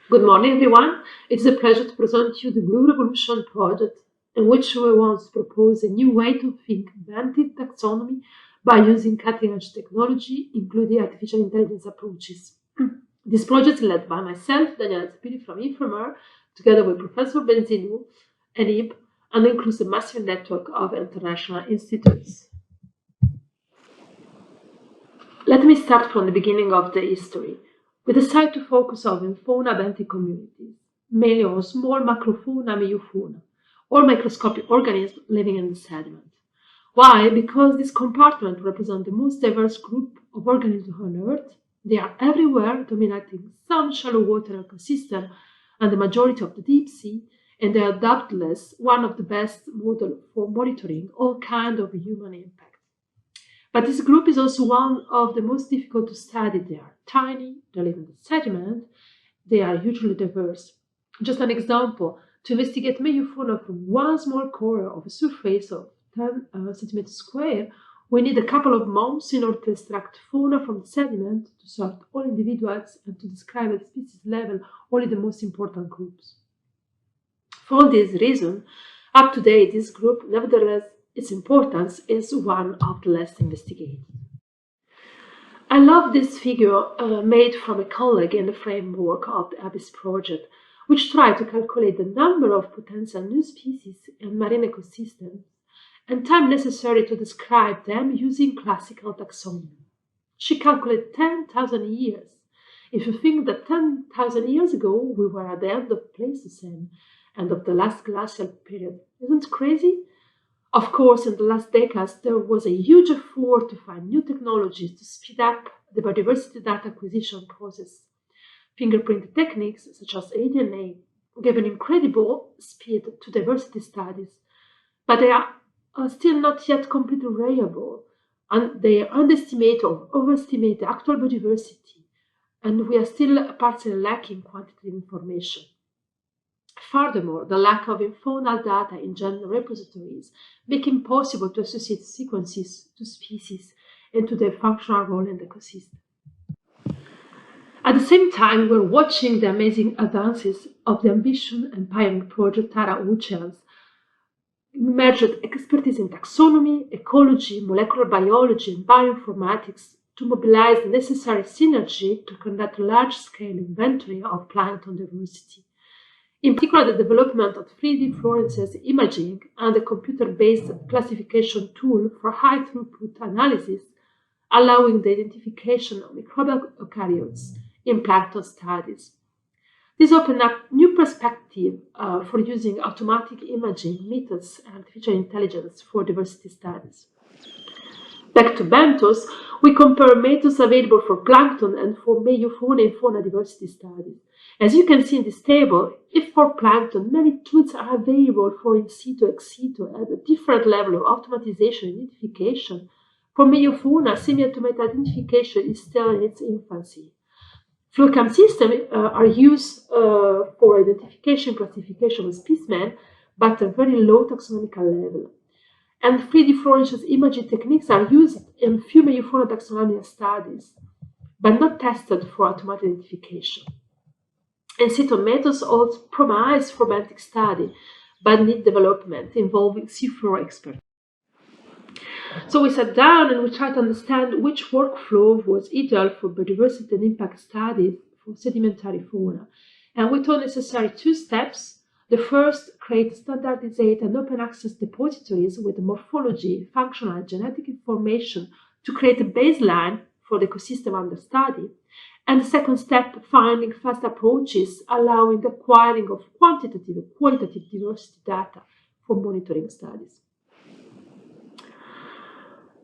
Good morning, everyone. It's a pleasure to present to you the Blue Revolution project, in which we want to propose a new way to think inventive taxonomy by using cutting-edge technology, including artificial intelligence approaches. This project is led by myself, Daniela Zeppilli from IFREMER, together with Professor Benzino and IB, and includes a massive network of international institutes. Let me start from the beginning of the history. We decided to focus on fauna benthic communities, mainly on small macrofauna, meiofauna, or microscopic organisms living in the sediment. Why? Because this compartment represents the most diverse group of organisms on Earth. They are everywhere, dominating some shallow water ecosystem and the majority of the deep sea, and they are doubtless one of the best models for monitoring all kinds of human impact. But this group is also one of the most difficult to study. They are tiny, they live in the sediment, they are hugely diverse. Just an example, to investigate meiofauna from one small corner of a surface of 10 centimeters square, we need a couple of months in order to extract fauna from the sediment, to sort all individuals, and to describe at species level only the most important groups. For all these reasons, up to date, this group, nevertheless, its importance is one of the less investigated. I love this figure made from a colleague in the framework of the ABIS project, which tried to calculate the number of potential new species in marine ecosystems and time necessary to describe them using classical taxonomy. She calculated 10,000 years. If you think that 10,000 years ago we were at the end of Pleistocene and of the last glacial period, isn't it crazy? Of course, in the last decades, there was a huge effort to find new technologies to speed up the biodiversity data acquisition process. Fingerprint techniques, such as ADNA, gave an incredible speed to diversity studies, but they are still not yet completely reliable, and they underestimate or overestimate the actual biodiversity, and we are still partially lacking quantitative information. Furthermore, the lack of faunal data in general repositories make it impossible to associate sequences to species and to their functional role in the ecosystem. At the same time, we're watching the amazing advances of the Ambition and Pioneer Project Tara Oceans, merged expertise in taxonomy, ecology, molecular biology, and bioinformatics to mobilize the necessary synergy to conduct a large-scale inventory of plankton diversity. In particular, the development of 3D fluorescence imaging and a computer-based classification tool for high-throughput analysis, allowing the identification of microbial eukaryotes in plankton studies. This opened up new perspective for using automatic imaging methods and artificial intelligence for diversity studies. Back to benthos, we compare methods available for plankton and for meiofauna and fauna diversity studies. As you can see in this table, if for plankton, many tools are available for in situ, ex situ at a different level of automatization and identification, for meiofauna, semi-automated identification is still in its infancy. FluCam systems are used for identification classification of specimens, but at a very low taxonomical level. And 3D fluorescence imaging techniques are used in few meiofauna taxonomy studies, but not tested for automated identification. In situ methods also promise for benthic study, but need development involving seafloor experts. So we sat down and we tried to understand which workflow was ideal for biodiversity and impact studies for sedimentary fauna. And we thought necessary two steps. The first, create standardized and open access depositories with morphology, functional, and genetic information to create a baseline for the ecosystem under study. And the second step, finding fast approaches allowing the acquiring of quantitative and qualitative diversity data for monitoring studies.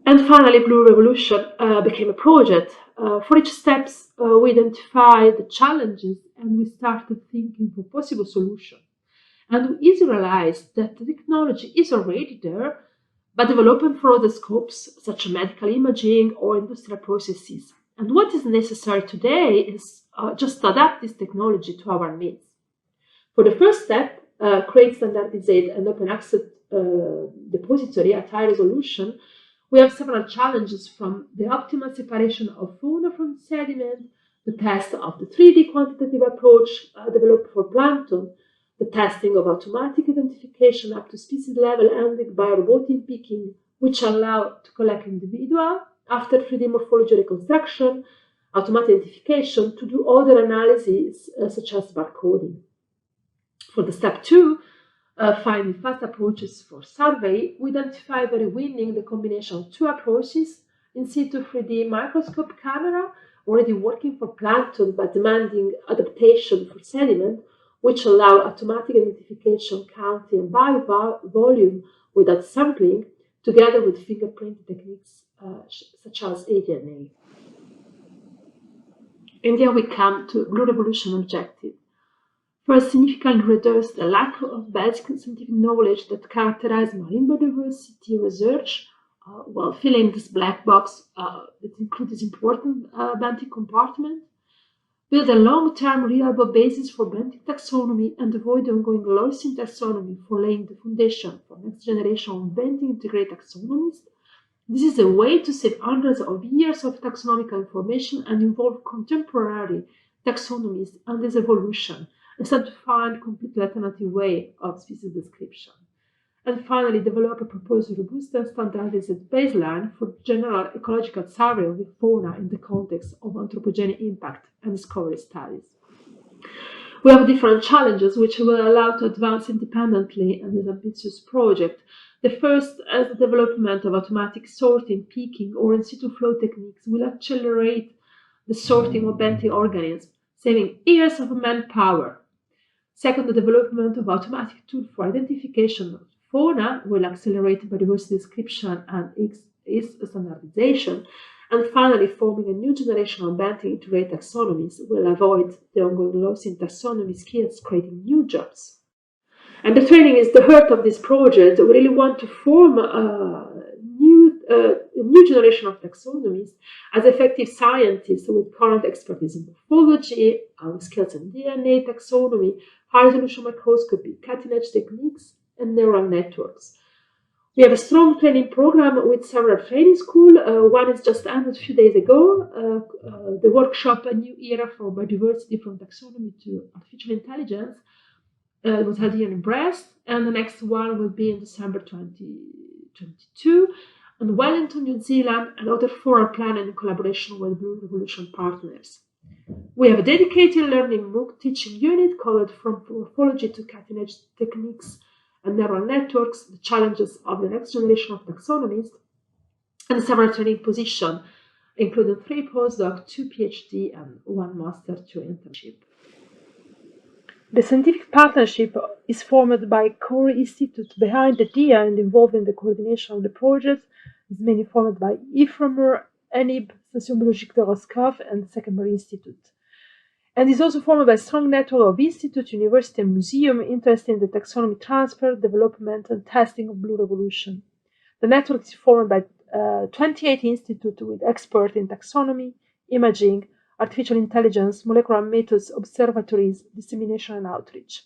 And finally, Blue Revolution became a project. For each step, we identified the challenges and we started thinking for possible solutions. And we easily realized that the technology is already there, but development for other scopes, such as medical imaging or industrial processes. And what is necessary today is just to adapt this technology to our needs. For the first step, create standardized and open access depository at high resolution, we have several challenges, from the optimal separation of fauna from sediment, the test of the 3D quantitative approach developed for plankton, the testing of automatic identification up to species level ending by robotic picking, which allow to collect individual after 3D morphology reconstruction, automatic identification, to do other analyses such as barcoding. For the step 2, finding fast approaches for survey, we identify very winning the combination of two approaches: in situ 3D microscope camera, already working for plankton but demanding adaptation for sediment, which allow automatic identification, counting, and volume without sampling, together with fingerprint techniques such as ADNA. And here we come to Blue Revolution objective. First, significantly reduce the lack of basic scientific knowledge that characterize marine biodiversity research, while filling this black box that includes this important benthic compartment. Build a long-term reliable basis for benthic taxonomy and avoid the ongoing loss in taxonomy for laying the foundation for next generation of benthic integrated taxonomies. This is a way to save hundreds of years of taxonomical information and involve contemporary taxonomies and this evolution, instead to find completely alternative way of species description. And finally, develop a proposed robust and standardized baseline for general ecological survey of the fauna in the context of anthropogenic impact and discovery studies. We have different challenges which will allow to advance independently in this ambitious project. The first, as the development of automatic sorting, picking, or in situ flow techniques will accelerate the sorting of benthic organisms, saving years of manpower. Second, the development of automatic tools for identification of fauna will accelerate biodiversity description and its standardization. And finally, forming a new generation of benthic integrated taxonomies will avoid the ongoing loss in taxonomy skills, creating new jobs. And the training is the heart of this project. We really want to form a new generation of taxonomies as effective scientists with current expertise in morphology, skills in DNA taxonomy, high-resolution microscopy, cutting-edge techniques, and neural networks. We have a strong training program with several training schools. One is just ended a few days ago, the workshop A New Era for Biodiversity from Taxonomy to Artificial Intelligence. It was held here in Brest, and the next one will be in December 2022 in Wellington, New Zealand, and other 4 are planned in collaboration with Blue Revolution partners. We have a dedicated learning MOOC teaching unit called From Morphology to Cutting-Edge Techniques and Neural Networks, the challenges of the next generation of taxonomies, and several training positions, including 3 postdocs, 2 PhD, and 1 master 2 internship. The scientific partnership is formed by core institutes behind the DIA and involving the coordination of the project. It's mainly formed by IFREMER, ENIB, Sociobiologique de Roscoff, and Secondary Institute. And is also formed by a strong network of institutes, universities, and museums interested in the taxonomy transfer, development, and testing of Blue Revolution. The network is formed by 28 institutes with experts in taxonomy, imaging, artificial intelligence, molecular methods, observatories, dissemination, and outreach.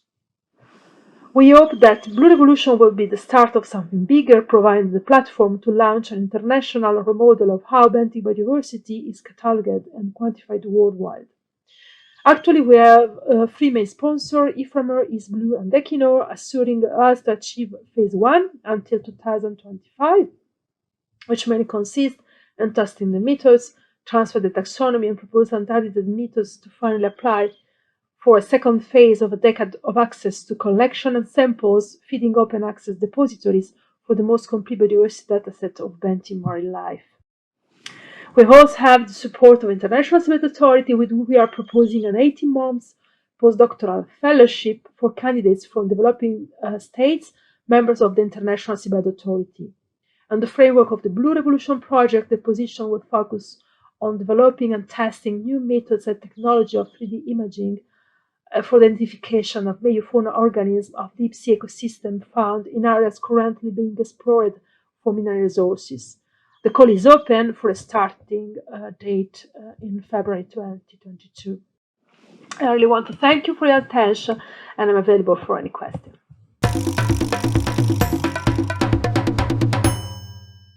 We hope that Blue Revolution will be the start of something bigger, providing the platform to launch an international role model of how benthic biodiversity is catalogued and quantified worldwide. Actually, we have 3 main sponsors: IFREMER, ISBLUE, and Equinor, assuring us to achieve phase 1 until 2025, which mainly consists in testing the methods, transfer the taxonomy, and propose standardized methods to finally apply for a second phase of a decade of access to collection and samples, feeding open access depositories for the most complete biodiversity dataset of benthic marine life. We also have the support of International Seabed Authority, with whom we are proposing an 18 months postdoctoral fellowship for candidates from developing states, members of the International Seabed Authority. And the framework of the Blue Revolution project, the position will focus on developing and testing new methods and technology of 3D imaging for the identification of meiofauna organisms of deep sea ecosystem found in areas currently being explored for mineral resources. The call is open for a starting date in February 2022. I really want to thank you for your attention, and I'm available for any questions.